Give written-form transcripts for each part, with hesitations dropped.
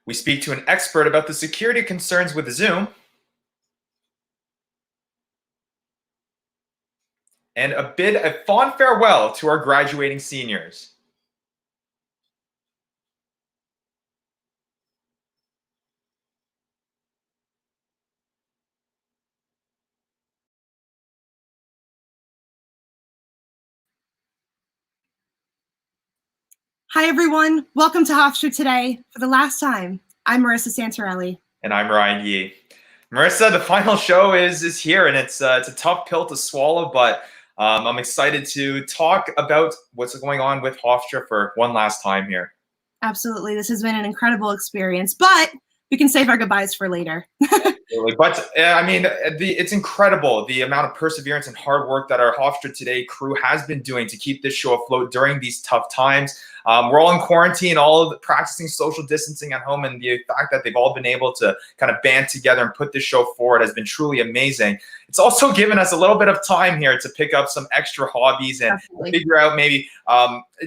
We speak to an expert about the security concerns with Zoom, and bid a fond farewell to our graduating seniors. Hi, everyone. Welcome to Hofstra today. For the last time, I'm Marissa Santorelli. And I'm Ryan Yee. Marissa, the final show is here, and it's a tough pill to swallow, but I'm excited to talk about what's going on with Hofstra for one last time here. Absolutely. This has been an incredible experience, but we can save our goodbyes for later. But I mean, it's incredible the amount of perseverance and hard work that our Hofstra Today crew has been doing to keep this show afloat during these tough times. We're all in quarantine, all practicing social distancing at home, and the fact that they've all been able to kind of band together and put this show forward has been truly amazing. It's also given us a little bit of time here to pick up some extra hobbies and figure out maybe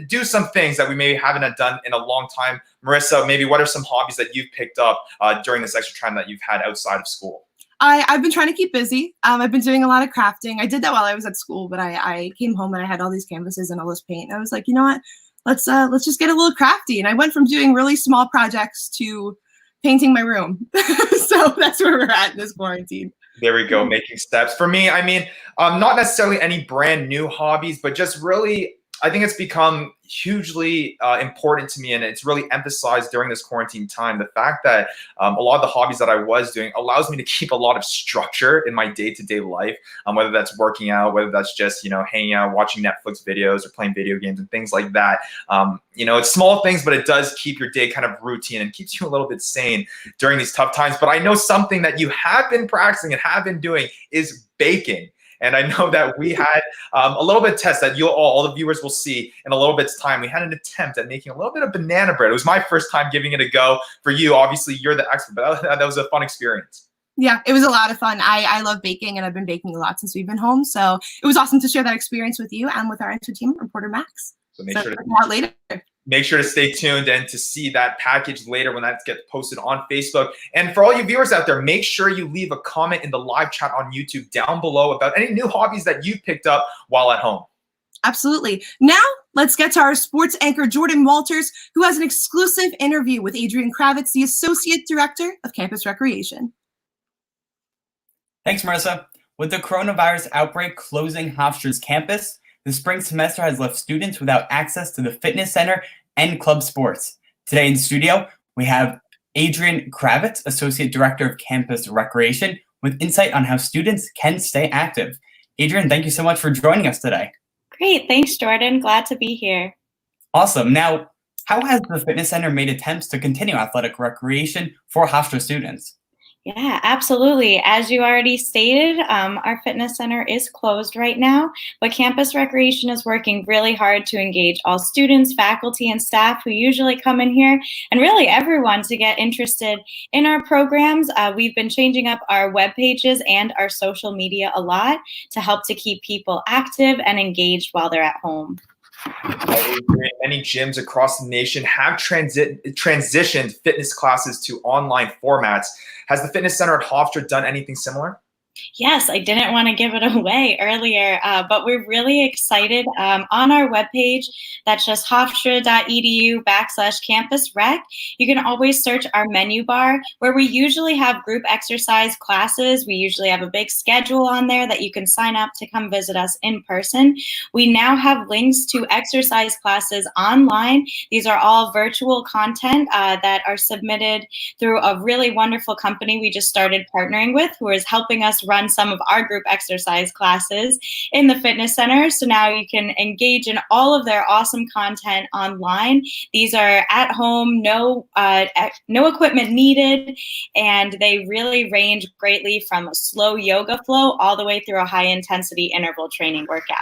do some things that we maybe haven't done in a long time. Marissa, maybe what are some hobbies that you've picked up during this extra time that you've had outside of school? I've been trying to keep busy. I've been doing a lot of crafting. I did that while I was at school, but I came home and I had all these canvases and all this paint. And I was like, you know what? Let's just get a little crafty. And I went from doing really small projects to painting my room. So that's where we're at in this quarantine. There we go, making steps. For me, I mean, not necessarily any brand new hobbies, but just really, I think it's become hugely important to me, and it's really emphasized during this quarantine time. The fact that a lot of the hobbies that I was doing allows me to keep a lot of structure in my day-to-day life, whether that's working out, whether that's just, hanging out, watching Netflix videos or playing video games and things like that. It's small things, but it does keep your day kind of routine and keeps you a little bit sane during these tough times. But I know something that you have been practicing and have been doing is baking. And I know that we had a little bit of test that all the viewers will see in a little bit's time. We had an attempt at making a little bit of banana bread. It was my first time giving it a go. For you, obviously, you're the expert, but that was a fun experience. Yeah, it was a lot of fun. I love baking, and I've been baking a lot since we've been home. So it was awesome to share that experience with you and with our entertainment reporter, Max. So make sure to stay tuned and to see that package later when that gets posted on Facebook. And for all you viewers out there, make sure you leave a comment in the live chat on YouTube down below about any new hobbies that you've picked up while at home. Absolutely. Now, let's get to our sports anchor, Jordan Walters, who has an exclusive interview with Adrian Kravitz, the Associate Director of Campus Recreation. Thanks, Marissa. With the coronavirus outbreak closing Hofstra's campus, the spring semester has left students without access to the fitness center and club sports. Today in studio, we have Adrian Kravitz, Associate Director of Campus Recreation, with insight on how students can stay active. Adrian, thank you so much for joining us today. Great. Thanks, Jordan. Glad to be here. Awesome. Now, how has the fitness center made attempts to continue athletic recreation for Hofstra students? Yeah, absolutely. As you already stated, our fitness center is closed right now, but Campus Recreation is working really hard to engage all students, faculty, and staff who usually come in here, and really everyone to get interested in our programs. We've been changing up our web pages and our social media a lot to help to keep people active and engaged while they're at home. Many gyms across the nation have transitioned fitness classes to online formats. Has the fitness center at Hofstra done anything similar? Yes, I didn't want to give it away earlier, but we're really excited. On our webpage, that's just hofstra.edu/campusrec. You can always search our menu bar where we usually have group exercise classes. We usually have a big schedule on there that you can sign up to come visit us in person. We now have links to exercise classes online. These are all virtual content that are submitted through a really wonderful company we just started partnering with, who is helping us run some of our group exercise classes in the fitness center. So now you can engage in all of their awesome content online. These are at home, no equipment needed, and they really range greatly from a slow yoga flow all the way through a high intensity interval training workout.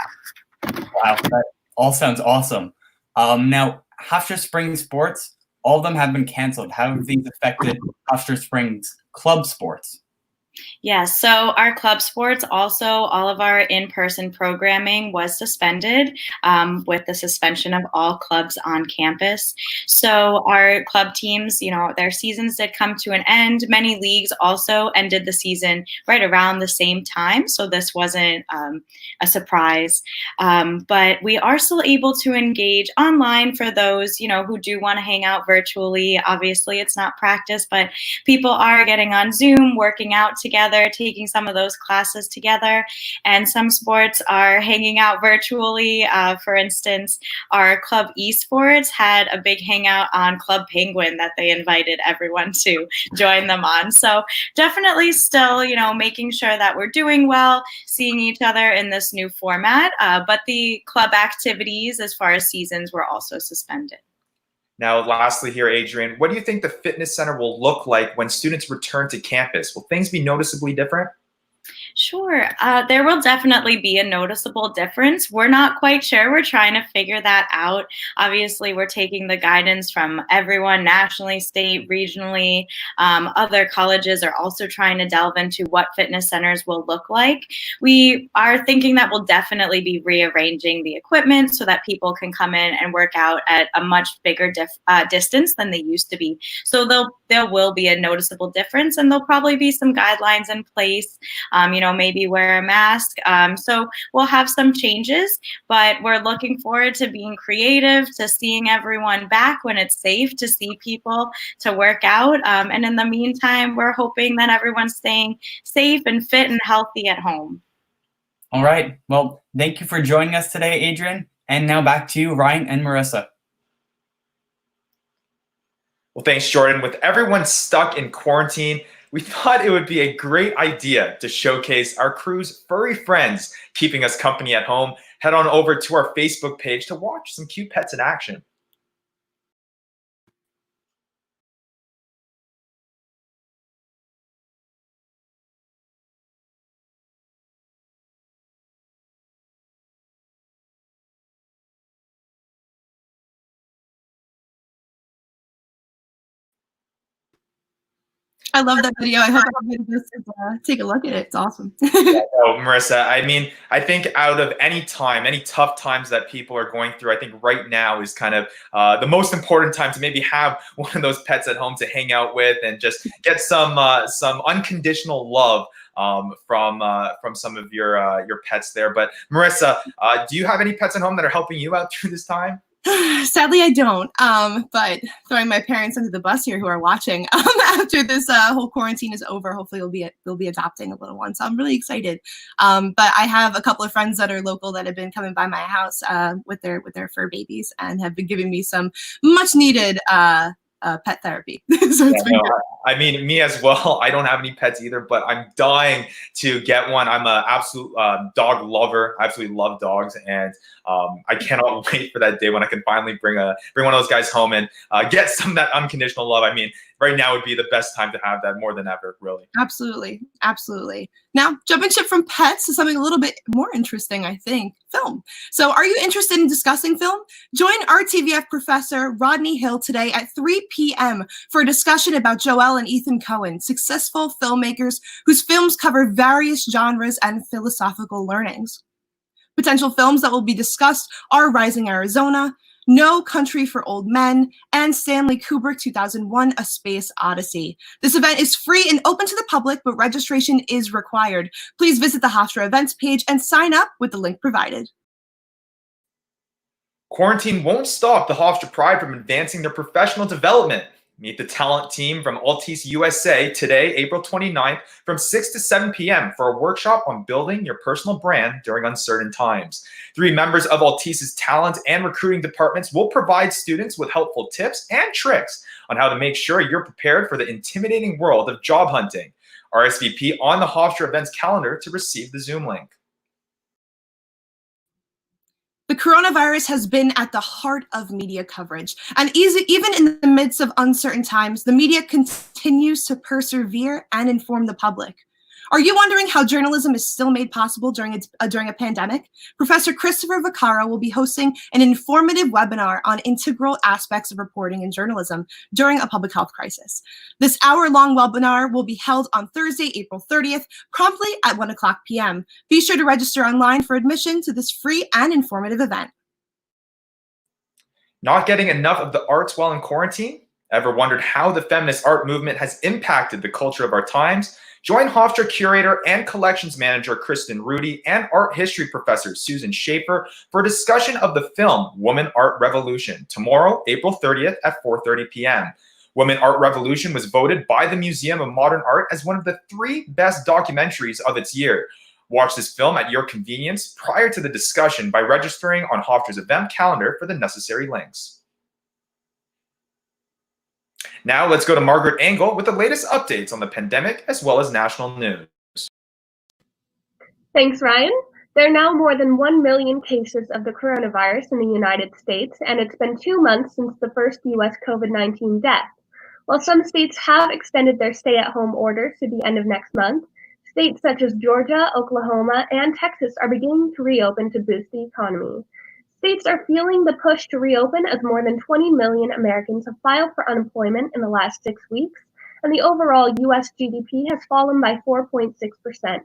Wow, that all sounds awesome. Now, Hofstra Spring sports, all of them have been canceled. How have these affected Hofstra Spring's club sports? Yes, so our club sports, also all of our in-person programming was suspended with the suspension of all clubs on campus. So our club teams, their seasons did come to an end. Many leagues also ended the season right around the same time, so this wasn't a surprise. But we are still able to engage online for those, who do want to hang out virtually. Obviously, it's not practice, but people are getting on Zoom, working out together, taking some of those classes together, and some sports are hanging out virtually. For instance, our club esports had a big hangout on Club Penguin that they invited everyone to join them on. So definitely still, making sure that we're doing well, seeing each other in this new format, but the club activities as far as seasons were also suspended. Now, lastly here, Adrian, what do you think the fitness center will look like when students return to campus? Will things be noticeably different? Sure. There will definitely be a noticeable difference. We're not quite sure. We're trying to figure that out. Obviously, we're taking the guidance from everyone nationally, state, regionally. Other colleges are also trying to delve into what fitness centers will look like. We are thinking that we'll definitely be rearranging the equipment so that people can come in and work out at a much bigger distance than they used to be. So there will be a noticeable difference, and there'll probably be some guidelines in place. Maybe wear a mask. So we'll have some changes, but we're looking forward to being creative, to seeing everyone back when it's safe to see people, to work out. And in the meantime, we're hoping that everyone's staying safe and fit and healthy at home. All right. Well, thank you for joining us today, Adrian. And now back to you, Ryan and Marissa. Well, thanks, Jordan. With everyone stuck in quarantine, we thought it would be a great idea to showcase our crew's furry friends keeping us company at home. Head on over to our Facebook page to watch some cute pets in action. I love that video. I hope everybody goes to take a look at it. It's awesome. Oh, Marissa, I mean, I think out of any time, any tough times that people are going through, I think right now is kind of the most important time to maybe have one of those pets at home to hang out with and just get some unconditional love from some of your pets there. But Marissa, do you have any pets at home that are helping you out through this time? Sadly, I don't. But throwing my parents under the bus here who are watching after this whole quarantine is over, hopefully we'll be adopting a little one. So I'm really excited. But I have a couple of friends that are local that have been coming by my house with their fur babies and have been giving me some much needed pet therapy. So it's been great. I mean, me as well. I don't have any pets either, but I'm dying to get one. I'm an absolute dog lover. I absolutely love dogs, and I cannot wait for that day when I can finally bring one of those guys home and get some of that unconditional love. I mean, right now would be the best time to have that more than ever, really. Absolutely. Absolutely. Now, jumping ship from pets to something a little bit more interesting, I think, film. So are you interested in discussing film? Join RTVF professor Rodney Hill today at 3 p.m. for a discussion about Joel and Ethan Coen, successful filmmakers whose films cover various genres and philosophical learnings. Potential films that will be discussed are Rising Arizona, No Country for Old Men, and Stanley Kubrick 2001: A Space Odyssey. This event is free and open to the public, but registration is required. Please visit the Hofstra events page and sign up with the link provided. Quarantine won't stop the Hofstra Pride from advancing their professional development. Meet the talent team from Altice USA today, April 29th, from 6 to 7 p.m. for a workshop on building your personal brand during uncertain times. 3 members of Altice's talent and recruiting departments will provide students with helpful tips and tricks on how to make sure you're prepared for the intimidating world of job hunting. RSVP on the Hofstra events calendar to receive the Zoom link. The coronavirus has been at the heart of media coverage, and even in the midst of uncertain times, the media continues to persevere and inform the public. Are you wondering how journalism is still made possible during a pandemic? Professor Christopher Vaccaro will be hosting an informative webinar on integral aspects of reporting and journalism during a public health crisis. This hour-long webinar will be held on Thursday, April 30th, promptly at 1:00 p.m. Be sure to register online for admission to this free and informative event. Not getting enough of the arts while in quarantine? Ever wondered how the feminist art movement has impacted the culture of our times? Join Hofstra curator and collections manager Kristen Rudy and art history professor Susan Schaefer for a discussion of the film Woman Art Revolution tomorrow, April 30th at 4:30 p.m. Woman Art Revolution was voted by the Museum of Modern Art as one of the 3 best documentaries of its year. Watch this film at your convenience prior to the discussion by registering on Hofstra's event calendar for the necessary links. Now let's go to Margaret Engel with the latest updates on the pandemic as well as national news. Thanks, Ryan. There are now more than 1 million cases of the coronavirus in the United States, and it's been 2 months since the first U.S. COVID-19 death. While some states have extended their stay-at-home orders to the end of next month, states such as Georgia, Oklahoma, and Texas are beginning to reopen to boost the economy. States are feeling the push to reopen as more than 20 million Americans have filed for unemployment in the last 6 weeks, and the overall U.S. GDP has fallen by 4.6%.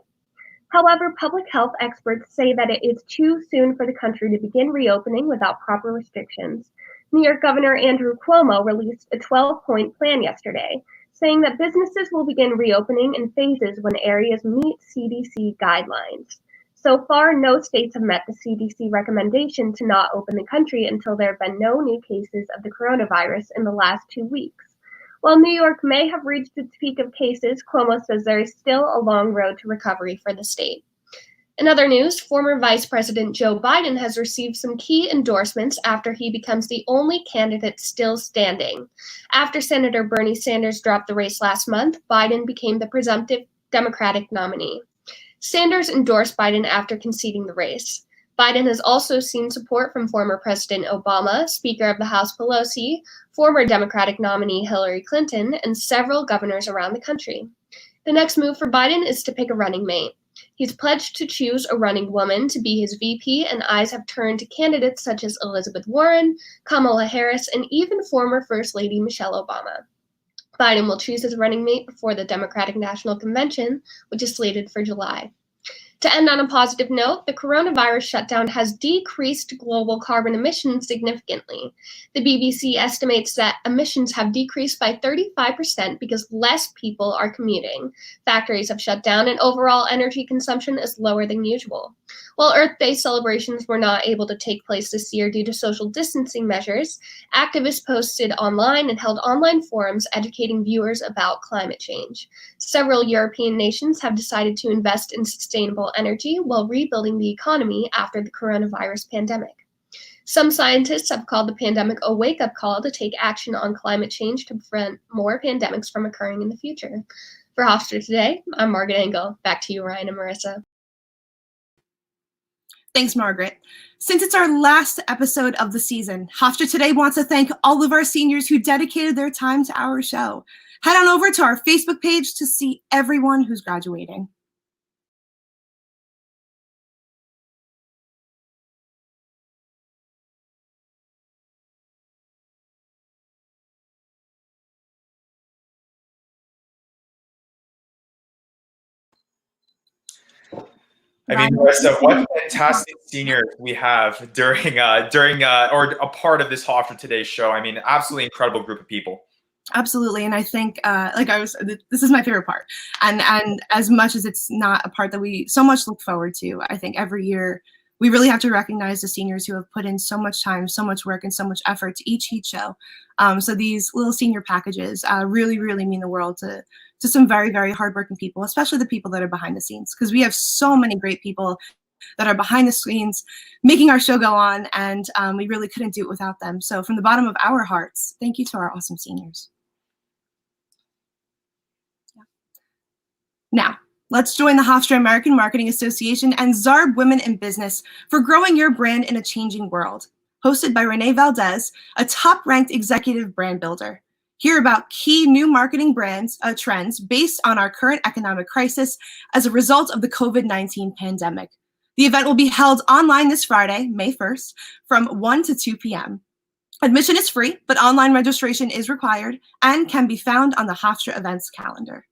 However, public health experts say that it is too soon for the country to begin reopening without proper restrictions. New York Governor Andrew Cuomo released a 12-point plan yesterday, saying that businesses will begin reopening in phases when areas meet CDC guidelines. So far, no states have met the CDC recommendation to not open the country until there have been no new cases of the coronavirus in the last 2 weeks. While New York may have reached its peak of cases, Cuomo says there is still a long road to recovery for the state. In other news, former Vice President Joe Biden has received some key endorsements after he becomes the only candidate still standing. After Senator Bernie Sanders dropped the race last month, Biden became the presumptive Democratic nominee. Sanders endorsed Biden after conceding the race. Biden has also seen support from former President Obama, Speaker of the House Pelosi, former Democratic nominee Hillary Clinton, and several governors around the country. The next move for Biden is to pick a running mate. He's pledged to choose a running woman to be his VP, and eyes have turned to candidates such as Elizabeth Warren, Kamala Harris, and even former First Lady Michelle Obama. Biden will choose his running mate before the Democratic National Convention, which is slated for July. To end on a positive note, the coronavirus shutdown has decreased global carbon emissions significantly. The BBC estimates that emissions have decreased by 35% because less people are commuting. Factories have shut down and overall energy consumption is lower than usual. While Earth Day celebrations were not able to take place this year due to social distancing measures, activists posted online and held online forums educating viewers about climate change. Several European nations have decided to invest in sustainable energy while rebuilding the economy after the coronavirus pandemic. Some scientists have called the pandemic a wake-up call to take action on climate change to prevent more pandemics from occurring in the future. For Hofstra Today, I'm Margaret Engel. Back to you, Ryan and Marissa. Thanks, Margaret. Since it's our last episode of the season, Hofstra Today wants to thank all of our seniors who dedicated their time to our show. Head on over to our Facebook page to see everyone who's graduating. I mean, Marissa, what fantastic seniors we have during or a part of this Hofstra Today show. I mean, absolutely incredible group of people. Absolutely, and I think, this is my favorite part. And as much as it's not a part that we so much look forward to, I think every year we really have to recognize the seniors who have put in so much time, so much work, and so much effort to each heat show. So these little senior packages really, really mean the world to some very, very hardworking people, especially the people that are behind the scenes, because we have so many great people that are behind the screens making our show go on, and we really couldn't do it without them. So from the bottom of our hearts, thank you to our awesome seniors. Now, let's join the Hofstra American Marketing Association and Zarb Women in Business for growing your brand in a changing world. Hosted by Renee Valdez, a top-ranked executive brand builder. Hear about key new marketing trends based on our current economic crisis as a result of the COVID-19 pandemic. The event will be held online this Friday, May 1st, from 1 to 2 p.m. Admission is free, but online registration is required and can be found on the Hofstra events calendar.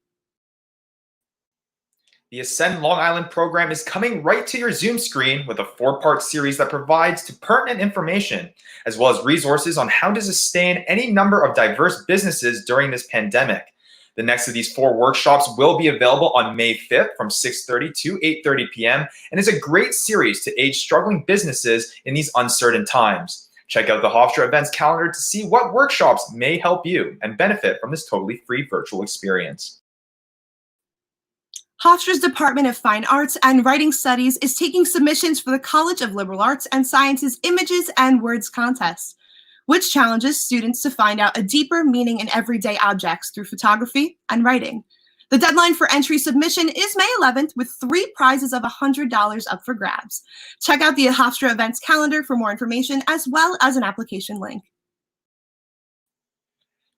The Ascend Long Island program is coming right to your Zoom screen with a 4-part series that provides pertinent information, as well as resources on how to sustain any number of diverse businesses during this pandemic. The next of these 4 workshops will be available on May 5th from 6:30 to 8:30 p.m. and is a great series to aid struggling businesses in these uncertain times. Check out the Hofstra events calendar to see what workshops may help you and benefit from this totally free virtual experience. Hofstra's Department of Fine Arts and Writing Studies is taking submissions for the College of Liberal Arts and Sciences Images and Words Contest, which challenges students to find out a deeper meaning in everyday objects through photography and writing. The deadline for entry submission is May 11th, with 3 prizes of $100 up for grabs. Check out the Hofstra events calendar for more information, as well as an application link.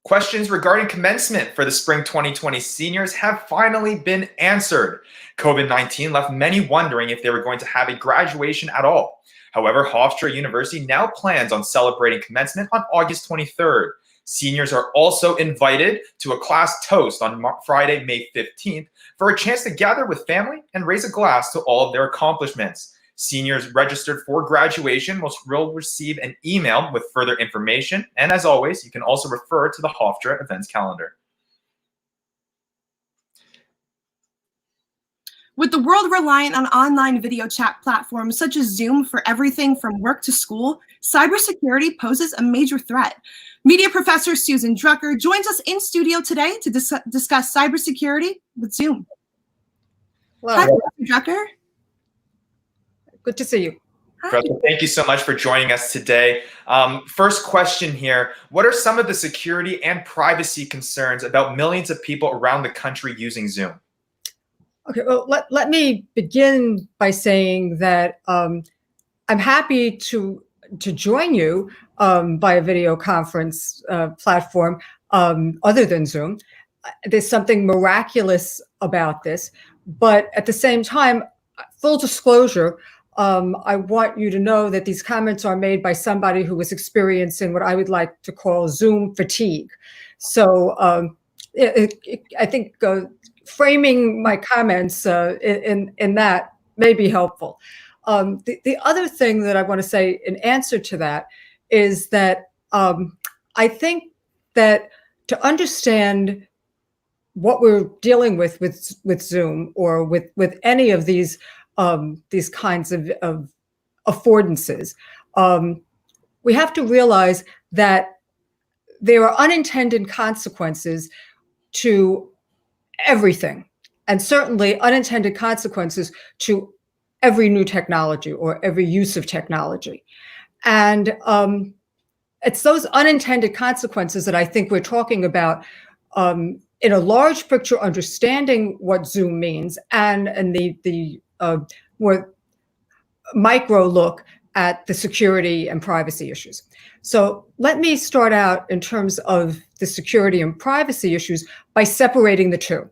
Questions regarding commencement for the spring 2020 seniors have finally been answered. COVID-19 left many wondering if they were going to have a graduation at all. However, Hofstra University now plans on celebrating commencement on August 23rd. Seniors are also invited to a class toast on Friday, May 15th, for a chance to gather with family and raise a glass to all of their accomplishments. Seniors registered for graduation will receive an email with further information, and as always, you can also refer to the Hofstra events calendar. With the world reliant on online video chat platforms such as Zoom for everything from work to school, cybersecurity poses a major threat. Media professor Susan Drucker joins us in studio today to discuss cybersecurity with Zoom. Hello. Hi, Professor Drucker. Good to see you. Professor, thank you so much for joining us today. First question here, what are some of the security and privacy concerns about millions of people around the country using Zoom? Okay, well, let me begin by saying that I'm happy to join you by a video conference platform other than Zoom. There's something miraculous about this, but at the same time, full disclosure, I want you to know that these comments are made by somebody who is experiencing what I would like to call Zoom fatigue. So I think framing my comments in that may be helpful. The other thing that I want to say in answer to that is that I think that to understand what we're dealing with Zoom or with any of these kinds of affordances, we have to realize that there are unintended consequences to everything, and certainly unintended consequences to every new technology or every use of technology. And it's those unintended consequences that I think we're talking about in a large picture, understanding what Zoom means, and the more micro look at the security and privacy issues. So let me start out in terms of the security and privacy issues by separating the two.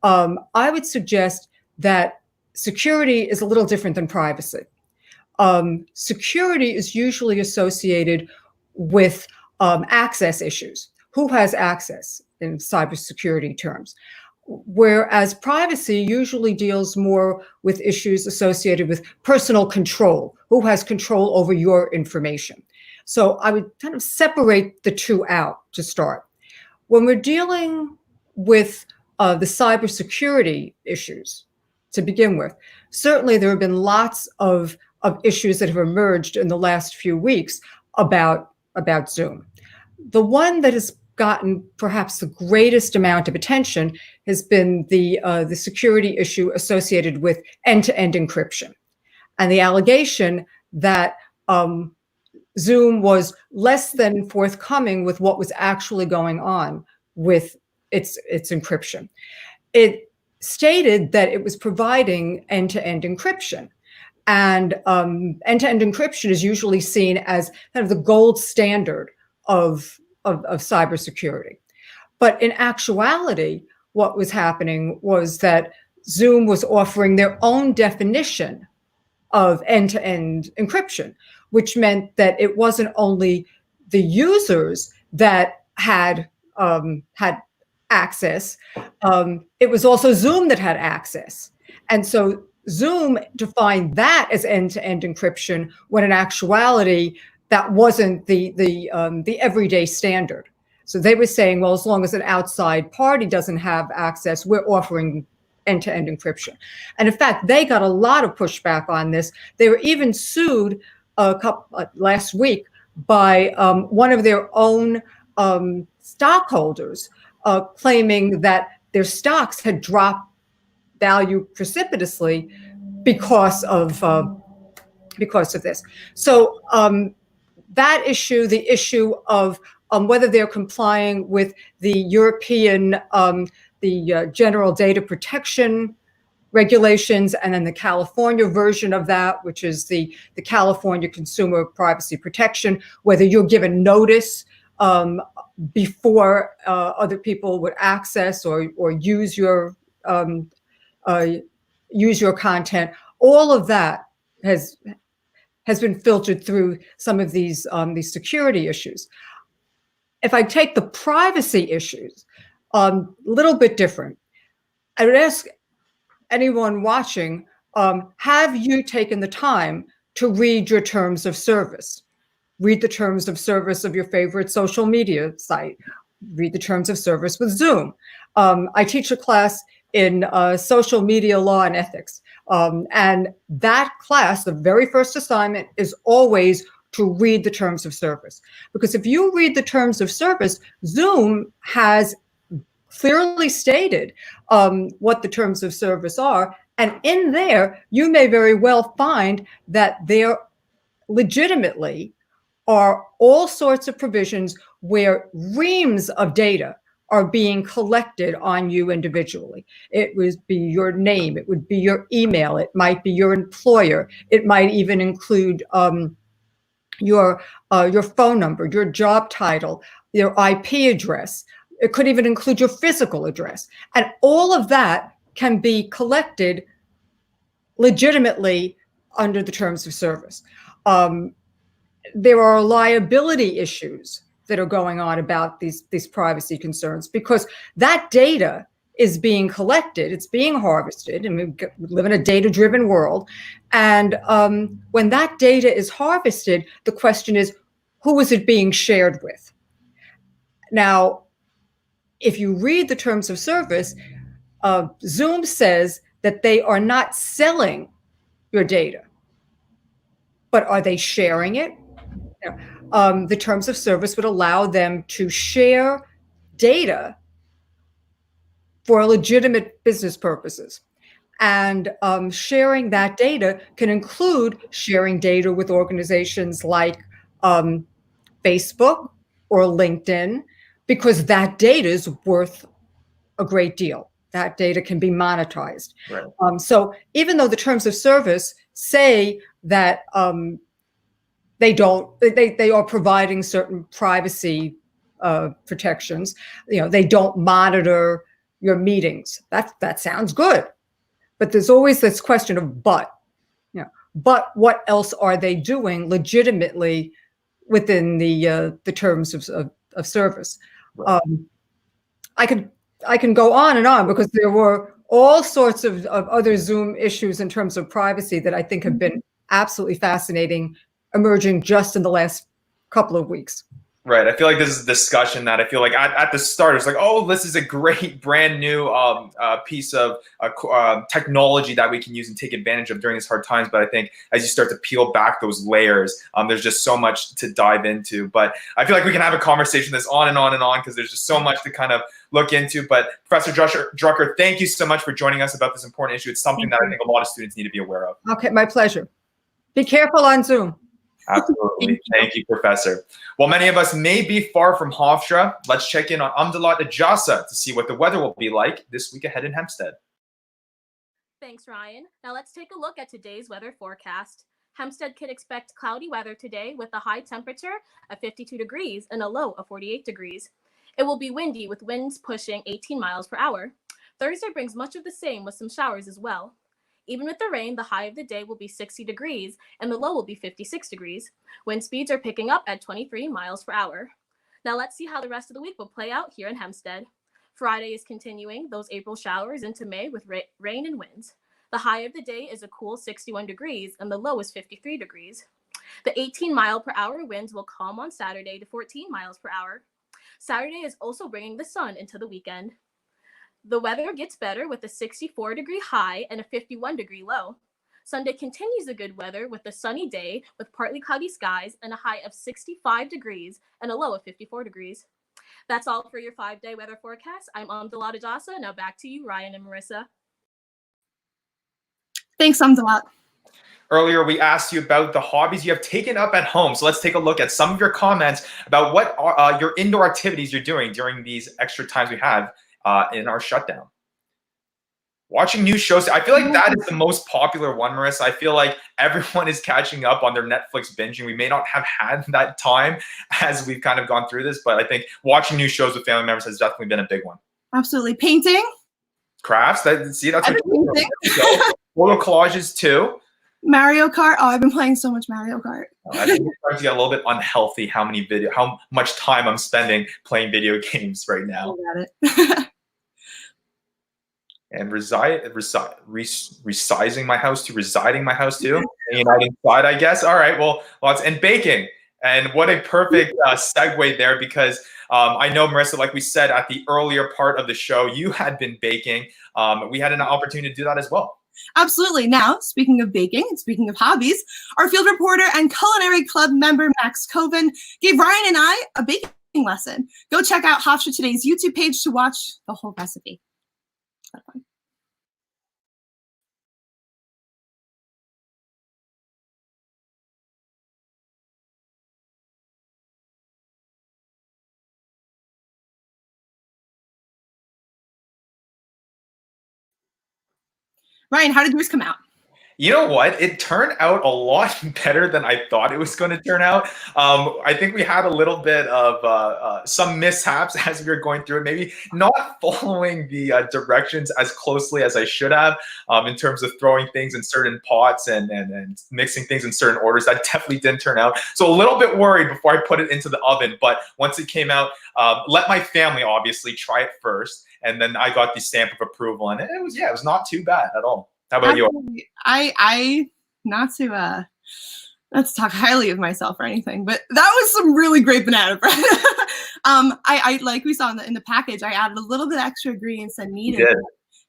I would suggest that security is a little different than privacy. Security is usually associated with access issues. Who has access in cybersecurity terms? Whereas privacy usually deals more with issues associated with personal control. Who has control over your information? So I would kind of separate the two out to start. When we're dealing with the cybersecurity issues to begin with, certainly there have been lots of issues that have emerged in the last few weeks about Zoom. The one that has gotten perhaps the greatest amount of attention has been the security issue associated with end-to-end encryption, and the allegation that Zoom was less than forthcoming with what was actually going on with its encryption. It stated that it was providing end-to-end encryption, and end-to-end encryption is usually seen as kind of the gold standard of cybersecurity. But in actuality, what was happening was that Zoom was offering their own definition of end-to-end encryption, which meant that it wasn't only the users that had access, it was also Zoom that had access. And so Zoom defined that as end-to-end encryption, when in actuality that wasn't the everyday standard. So they were saying, well, as long as an outside party doesn't have access, we're offering end-to-end encryption. And in fact, they got a lot of pushback on this. They were even sued last week by one of their own stockholders, claiming that their stocks had dropped value precipitously because of this. So that issue, the issue of whether they're complying with the European General Data Protection regulations, and then the California version of that, which is the California Consumer Privacy Protection, whether you're given notice before other people would access or use your content. All of that has been filtered through some of these security issues. If I take the privacy issues, a little bit different. I would ask anyone watching, have you taken the time to read your terms of service? Read the terms of service of your favorite social media site. Read the terms of service with Zoom. I teach a class in social media law and ethics. And that class, the very first assignment is always to read the terms of service. Because if you read the terms of service, Zoom has clearly stated what the terms of service are. And in there, you may very well find that there legitimately are all sorts of provisions where reams of data are being collected on you individually. It would be your name, it would be your email, it might be your employer, it might even include your phone number, your job title, your IP address. It could even include your physical address. And all of that can be collected legitimately under the terms of service. There are liability issues that are going on about these privacy concerns, because that data is being collected, it's being harvested, and we live in a data-driven world. And when that data is harvested, the question is, who is it being shared with? Now, if you read the terms of service, Zoom says that they are not selling your data, but are they sharing it? The terms of service would allow them to share data for legitimate business purposes. And sharing that data can include sharing data with organizations like Facebook or LinkedIn, because that data is worth a great deal. That data can be monetized. Right. So even though the terms of service say that they are providing certain privacy protections, they don't monitor your meetings. That sounds good, but there's always this question of but what else are they doing legitimately within the terms of service? Right. I can go on and on, because there were all sorts of other Zoom issues in terms of privacy that I think have been absolutely fascinating, emerging just in the last couple of weeks. Right. I feel like this is a discussion that I feel like at the start, it's like, oh, this is a great brand new piece of technology that we can use and take advantage of during these hard times. But I think as you start to peel back those layers, there's just so much to dive into. But I feel like we can have a conversation that's on and on and on, because there's just so much to kind of look into. But Professor Drucker, thank you so much for joining us about this important issue. It's something that I think a lot of students need to be aware of. Okay, my pleasure. Be careful on Zoom. Absolutely. Thank you, Professor. Well, many of us may be far from Hofstra. Let's check in on Amudalat Ajasa to see what the weather will be like this week ahead in Hempstead. Thanks, Ryan. Now let's take a look at today's weather forecast. Hempstead can expect cloudy weather today with a high temperature of 52 degrees and a low of 48 degrees. It will be windy with winds pushing 18 miles per hour. Thursday brings much of the same with some showers as well. Even with the rain, the high of the day will be 60 degrees and the low will be 56 degrees. Wind speeds are picking up at 23 miles per hour. Now let's see how the rest of the week will play out here in Hempstead. Friday is continuing those April showers into May with rain and winds. The high of the day is a cool 61 degrees and the low is 53 degrees. The 18-mile-per-hour winds will calm on Saturday to 14 miles per hour. Saturday is also bringing the sun into the weekend. The weather gets better with a 64-degree high and a 51-degree low. Sunday continues the good weather with a sunny day with partly cloudy skies and a high of 65 degrees and a low of 54 degrees. That's all for your 5-day weather forecast. I'm Untitled Ajasa. Now back to you, Ryan and Marissa. Thanks, Amudalat. Earlier, we asked you about the hobbies you have taken up at home. So let's take a look at some of your comments about what are your indoor activities you're doing during these extra times we have in our shutdown. Watching new shows. I feel like that is the most popular one, Marissa. I feel like everyone is catching up on their Netflix binging. We may not have had that time as we've kind of gone through this, but I think watching new shows with family members has definitely been a big one. Absolutely. Painting. Crafts. See, that's I've been painting. Photo collages too. Mario Kart. Oh, I've been playing so much Mario Kart. I think it's starting to get a little bit unhealthy how much time I'm spending playing video games right now. I got it. And resizing my house to residing my house too. Hanging out inside, I guess. All right, well, lots and baking. And what a perfect segue there, because I know, Marissa, like we said at the earlier part of the show, you had been baking. We had an opportunity to do that as well. Absolutely. Now, speaking of baking and speaking of hobbies, our field reporter and culinary club member, Max Coven, gave Ryan and I a baking lesson. Go check out Hofstra Today's YouTube page to watch the whole recipe. Ryan, how did yours come out? You know what? It turned out a lot better than I thought it was going to turn out. I think we had a little bit of some mishaps as we were going through it, maybe not following the directions as closely as I should have in terms of throwing things in certain pots and mixing things in certain orders. That definitely didn't turn out. So a little bit worried before I put it into the oven. But once it came out, let my family obviously try it first. And then I got the stamp of approval. And it was not too bad at all. How about you? I not to talk highly of myself or anything, but that was some really great banana bread. I like we saw in the package, I added a little bit extra ingredients than needed.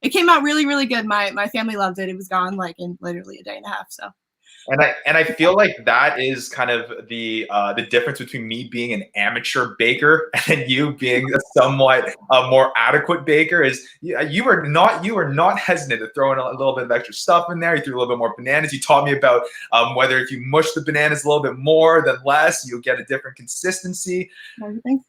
It came out really, really good. My family loved it. It was gone like in literally a day and a half. So. And I feel like that is kind of the difference between me being an amateur baker and you being a somewhat more adequate baker. Is you were not hesitant to throw in a little bit of extra stuff in there. You threw a little bit more bananas. You taught me about whether if you mush the bananas a little bit more than less, you'll get a different consistency. Everything.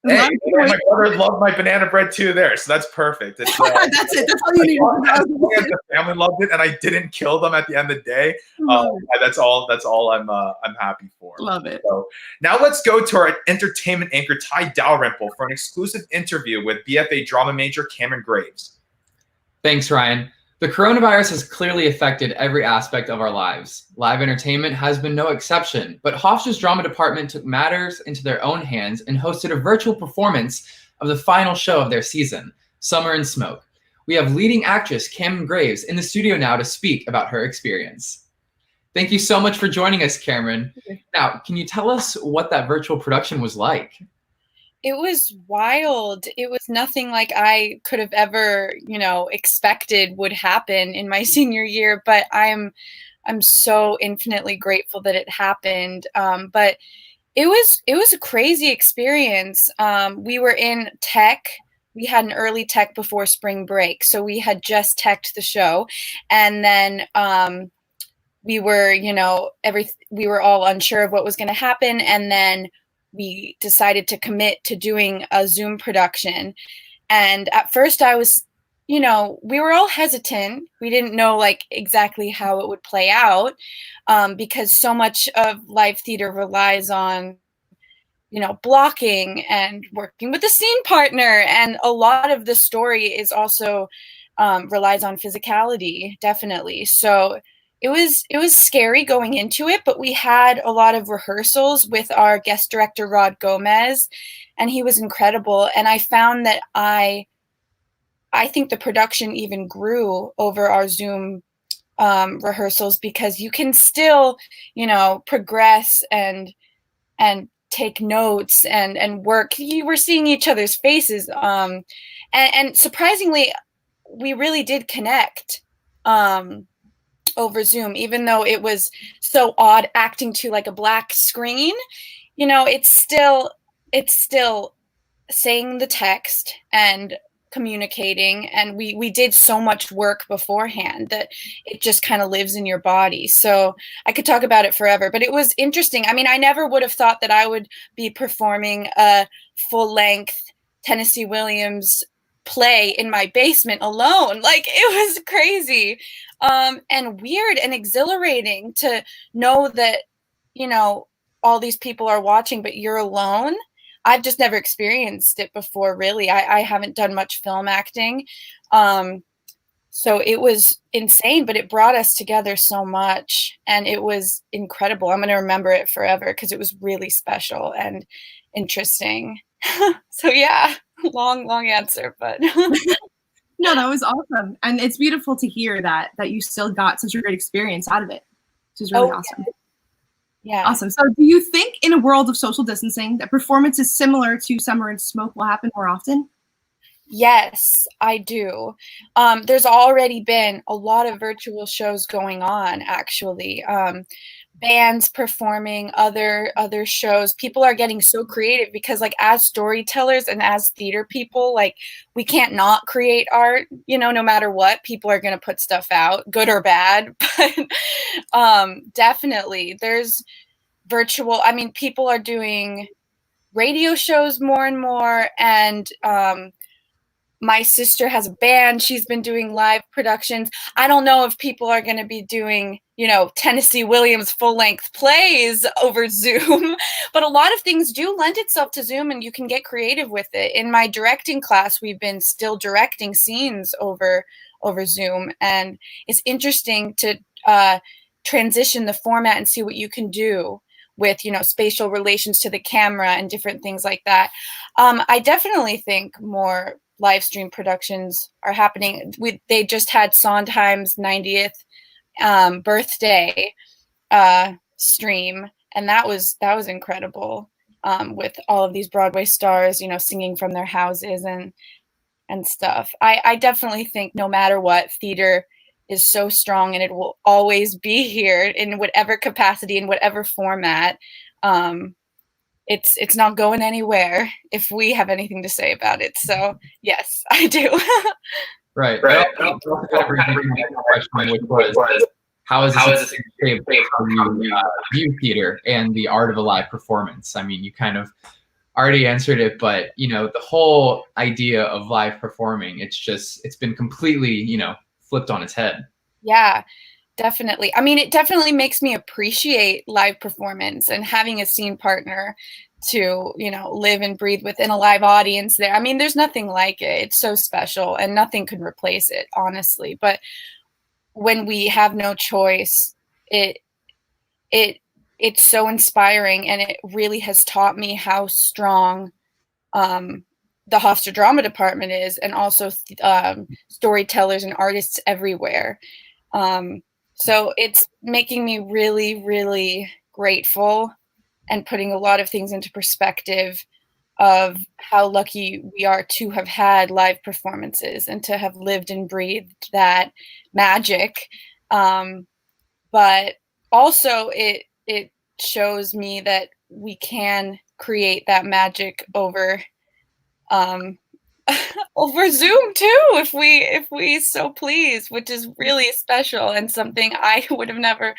Hey, my brother loved my banana bread too there, so that's perfect. It's, that's it. That's all you need. The family loved it, and I didn't kill them at the end of the day. That's all I'm happy for. Love it. So now let's go to our entertainment anchor Ty Dalrymple for an exclusive interview with BFA drama major Cameron Graves. Thanks, Ryan. The coronavirus has clearly affected every aspect of our lives. Live entertainment has been no exception, but Hofstra's drama department took matters into their own hands and hosted a virtual performance of the final show of their season, Summer and Smoke. We have leading actress Cameron Graves in the studio now to speak about her experience. Thank you so much for joining us, Cameron. Now, can you tell us what that virtual production was like? It was wild. It was nothing like I could have ever, expected would happen in my senior year, but I'm so infinitely grateful that it happened. But it was a crazy experience. We were in tech. We had an early tech before spring break. So we had just teched the show, and then we were, we were all unsure of what was going to happen, and then we decided to commit to doing a Zoom production. And at first I was, we were all hesitant. We didn't know exactly how it would play out because so much of live theater relies on, blocking and working with a scene partner. And a lot of the story is also relies on physicality, definitely. So it was scary going into it, but we had a lot of rehearsals with our guest director, Rod Gomez, and he was incredible. And I found that I think the production even grew over our Zoom rehearsals, because you can still, progress and take notes and work. You were seeing each other's faces. And surprisingly, we really did connect over Zoom, even though it was so odd acting to like a black screen. It's still saying the text and communicating, and we did so much work beforehand that it just kind of lives in your body. So I could talk about it forever, but it was interesting. I mean, I never would have thought that I would be performing a full-length Tennessee Williams play in my basement alone. Like, it was crazy and weird and exhilarating to know that all these people are watching, but you're alone. I've just never experienced it before, really. I haven't done much film acting. So it was insane, but it brought us together so much, and it was incredible. I'm going to remember it forever because it was really special and interesting. So yeah, long answer, but No, that was awesome. And it's beautiful to hear that you still got such a great experience out of it, which is really awesome. Yeah. Awesome. So do you think in a world of social distancing that performances similar to Summer and Smoke will happen more often? Yes, I do. There's already been a lot of virtual shows going on, actually. Bands performing other shows. People are getting so creative because, like, as storytellers and as theater people, like, we can't not create art, no matter what. People are going to put stuff out, good or bad. But definitely there's virtual. I mean, people are doing radio shows more and more, and my sister has a band. She's been doing live productions. I don't know if people are going to be doing, Tennessee Williams full-length plays over Zoom, but a lot of things do lend itself to Zoom, and you can get creative with it. In my directing class, we've been still directing scenes over Zoom, and it's interesting to transition the format and see what you can do with, spatial relations to the camera and different things like that. I definitely think more live stream productions are happening. They just had Sondheim's 90th birthday stream, and that was incredible, with all of these Broadway stars, singing from their houses and stuff. I definitely think no matter what, theater is so strong, and it will always be here in whatever capacity, in whatever format. It's not going anywhere if we have anything to say about it. So yes, I do. Right. That also kind of brings me to my question, which was, how is this how you view theater and the art of a live performance? I mean, you kind of already answered it, but the whole idea of live performing, it's been completely, flipped on its head. Yeah. Definitely. I mean, it definitely makes me appreciate live performance and having a scene partner to, live and breathe within a live audience there. I mean, there's nothing like it. It's so special, and nothing could replace it, honestly. But when we have no choice, it's so inspiring, and it really has taught me how strong the Hofstra drama department is, and also storytellers and artists everywhere. So it's making me really, really grateful and putting a lot of things into perspective of how lucky we are to have had live performances and to have lived and breathed that magic. But also it shows me that we can create that magic over over Zoom too, if we so please, which is really special and something I would have never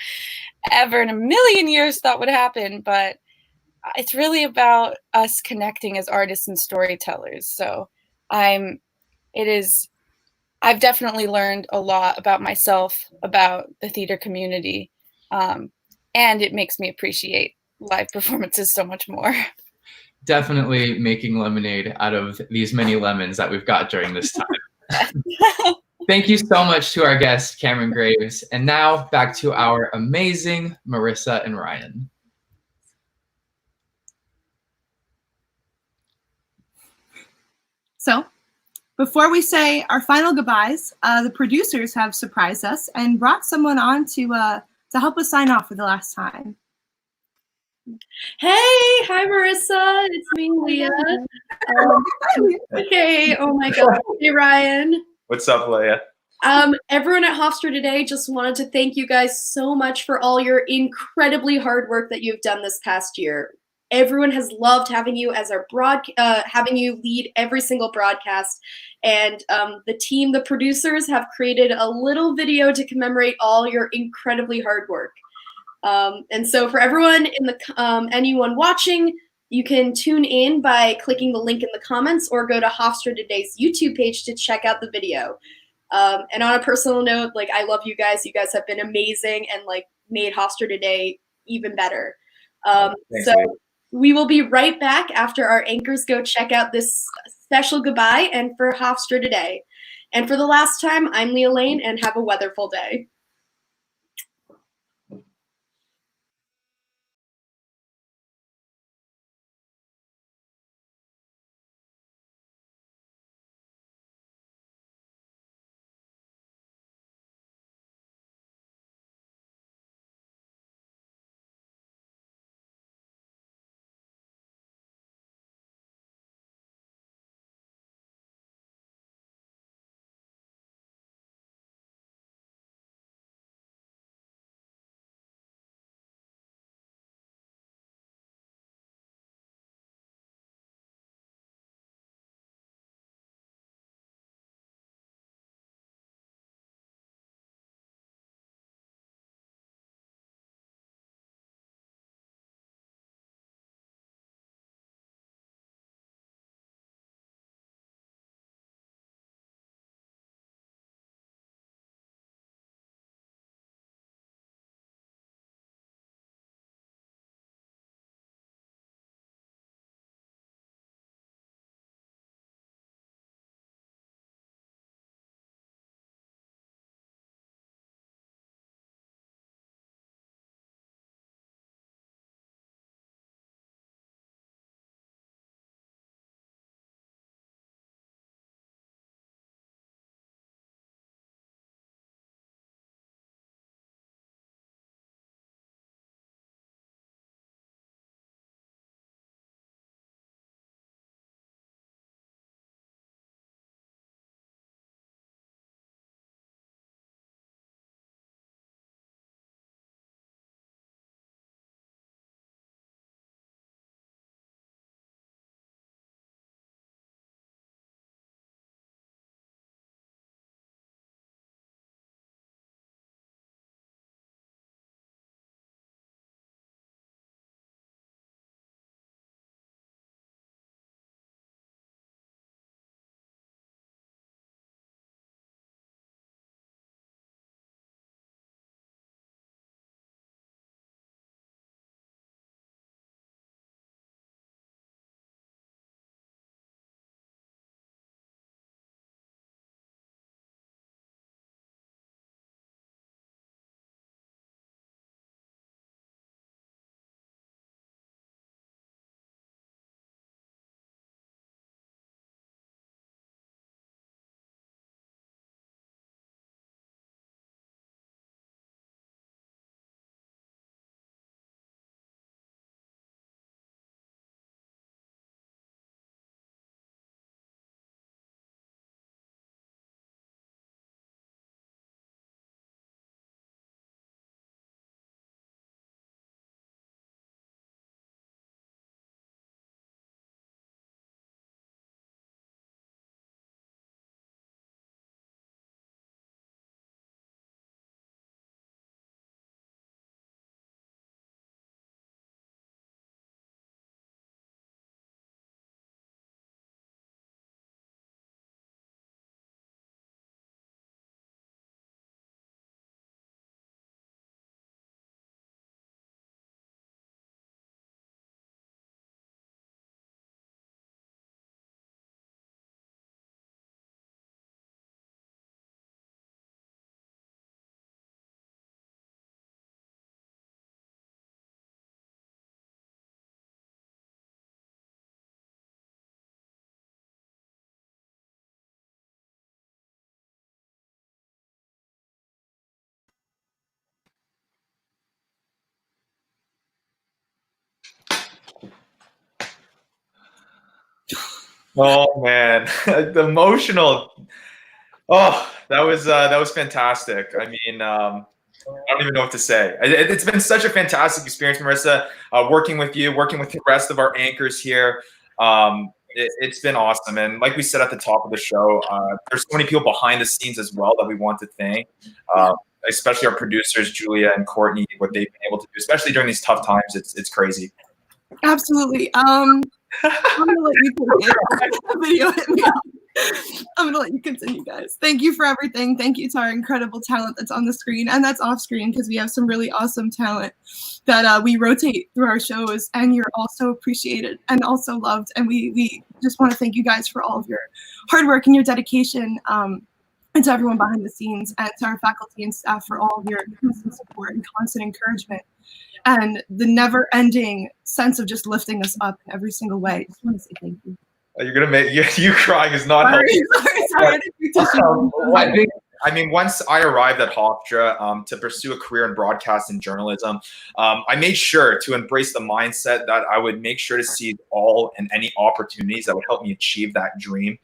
ever in a million years thought would happen. But it's really about us connecting as artists and storytellers. So I've definitely learned a lot about myself, about the theater community, and it makes me appreciate live performances so much more. definitely making lemonade out of these many lemons that we've got during this time. Thank you so much to our guest, Cameron Graves. And now back to our amazing Marissa and Ryan. So, before we say our final goodbyes, the producers have surprised us and brought someone on to help us sign off for the last time. Hey, hi Marissa, it's me, Leah. Okay, oh my God. Hey Ryan. What's up, Leia? Everyone at Hofstra today just wanted to thank you guys so much for all your incredibly hard work that you've done this past year. Everyone has loved having you as our having you lead every single broadcast, and the team, the producers, have created a little video to commemorate all your incredibly hard work. And so for everyone in the anyone watching, you can tune in by clicking the link in the comments or go to Hofstra Today's YouTube page to check out the video. And on a personal note, like, I love you guys. You guys have been amazing and like made Hofstra Today even better. Thanks, so Leah. we will be right back after our anchors go check out this special goodbye and for Hofstra Today. And for the last time, I'm Leah Lane, and have a weatherful day. Oh man, the emotional. Oh, that was fantastic. I mean, I don't even know what to say. It's been such a fantastic experience, Marissa, working with you, working with the rest of our anchors here. It's been awesome. And like we said at the top of the show, there's so many people behind the scenes as well that we want to thank, especially our producers, Julia and Courtney, what they've been able to do, especially during these tough times. It's crazy. Absolutely. I'm gonna let you continue. The video hit me up. I'm gonna let you continue, guys. Thank you for everything. Thank you to our incredible talent that's on the screen and that's off screen, because we have some really awesome talent that we rotate through our shows, and you're also appreciated and also loved. And we just want to thank you guys for all of your hard work and your dedication, and to everyone behind the scenes, and to our faculty and staff for all of your constant support and constant encouragement, and the never-ending sense of just lifting us up in every single way. I just want to say thank you. You're gonna make you crying is not helping. Sorry. I mean, once I arrived at Hofstra to pursue a career in broadcast and journalism, I made sure to embrace the mindset that I would make sure to seize all and any opportunities that would help me achieve that dream.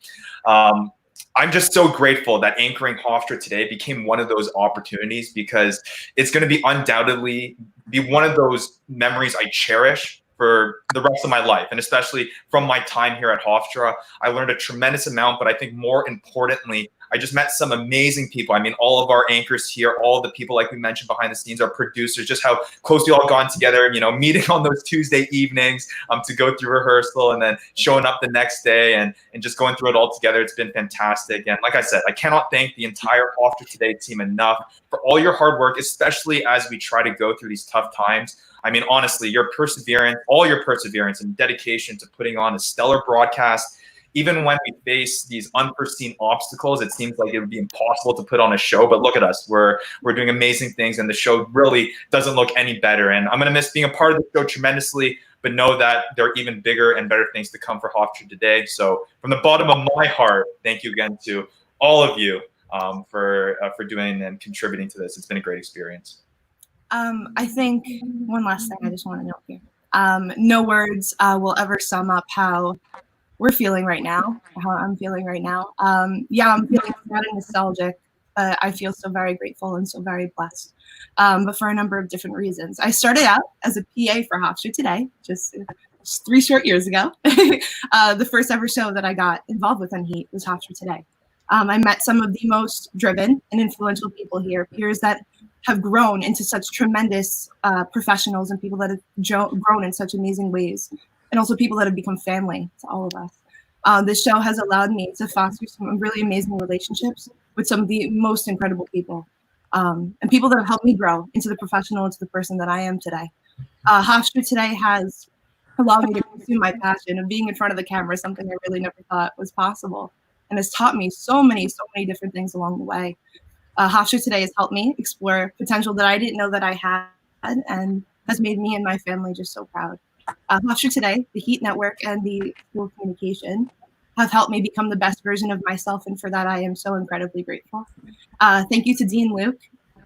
I'm just so grateful that anchoring Hofstra today became one of those opportunities, because it's going to be undoubtedly be one of those memories I cherish for the rest of my life. And especially from my time here at Hofstra, I learned a tremendous amount, but I think more importantly, I just met some amazing people. I mean, all of our anchors here, all of the people, like we mentioned, behind the scenes, our producers, just how close we all gone together, you know, meeting on those Tuesday evenings to go through rehearsal, and then showing up the next day and just going through it all together. It's been fantastic. And like I said, I cannot thank the entire Hofstra Today team enough for all your hard work, especially as we try to go through these tough times. I mean, honestly, your perseverance, all your perseverance and dedication to putting on a stellar broadcast, even when we face these unforeseen obstacles, it seems like it would be impossible to put on a show. But look at us. We're doing amazing things, and the show really doesn't look any better. And I'm going to miss being a part of the show tremendously, but know that there are even bigger and better things to come for Hofstra today. So from the bottom of my heart, thank you again to all of you for doing and contributing to this. It's been a great experience. I think one last thing I just want to note here. No words will ever sum up how we're feeling right now, how I'm feeling right now. Yeah, I'm feeling sad and nostalgic, but I feel so very grateful and so very blessed, but for a number of different reasons. I started out as a PA for Hofstra Today, just 3 short years ago. The first ever show that I got involved with on Heat was Hofstra Today. I met some of the most driven and influential people here, peers that have grown into such tremendous professionals, and people that have grown in such amazing ways, and also people that have become family to all of us. This show has allowed me to foster some really amazing relationships with some of the most incredible people, and people that have helped me grow into the professional, into the person that I am today. Hofstra Today has allowed me to pursue my passion of being in front of the camera, something I really never thought was possible, and has taught me so many different things along the way. Hofstra Today has helped me explore potential that I didn't know that I had, and has made me and my family just so proud. Hofstra Today, the Heat Network, and the School of Communication have helped me become the best version of myself, and for that I am so incredibly grateful. Thank you to Dean Luke.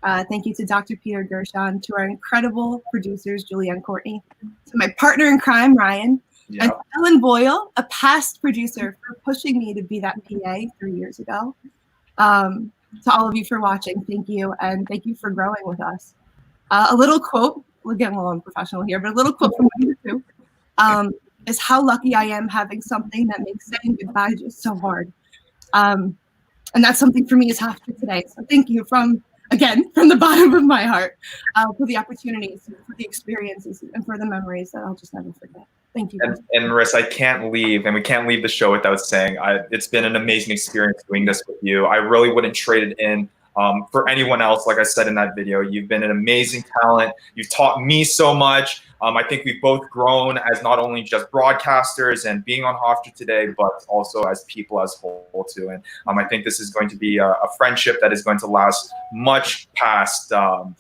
Thank you to Dr. Peter Gershon, to our incredible producers, Julia and Courtney, to my partner in crime, Ryan, and to Ellen Boyle, a past producer, for pushing me to be that PA 3 years ago. To all of you for watching, thank you, and thank you for growing with us. A little quote, we're getting a little unprofessional here, but a little quote from me too, is how lucky I am having something that makes saying goodbye just so hard. And that's something for me is Hofstra Today. So thank you from the bottom of my heart for the opportunities, for the experiences, and for the memories that I'll just never forget. Thank you. And Marissa, I can't leave, and we can't leave the show without saying it's been an amazing experience doing this with you. I really wouldn't trade it in for anyone else. Like I said in that video, you've been an amazing talent. You've taught me so much. I think we've both grown as not only just broadcasters and being on Hofstra Today, but also as people as whole too. And I think this is going to be a friendship that is going to last much past our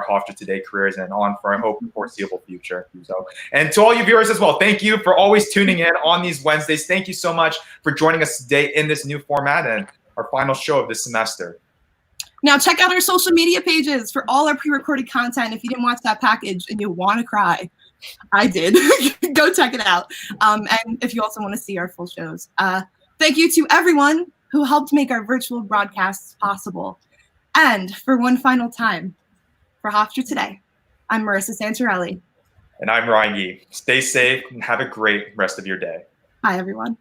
Hofstra Today careers and on for, I hope, foreseeable future. So, and to all you viewers as well, thank you for always tuning in on these Wednesdays. Thank you so much for joining us today in this new format and our final show of this semester. Now check out our social media pages for all our pre-recorded content if you didn't watch that package and you want to cry. I did. Go check it out. And if you also want to see our full shows. Thank you to everyone who helped make our virtual broadcasts possible. And for one final time, for Hofstra Today, I'm Marissa Santorelli. And I'm Ryan Yee. Stay safe and have a great rest of your day. Bye, everyone.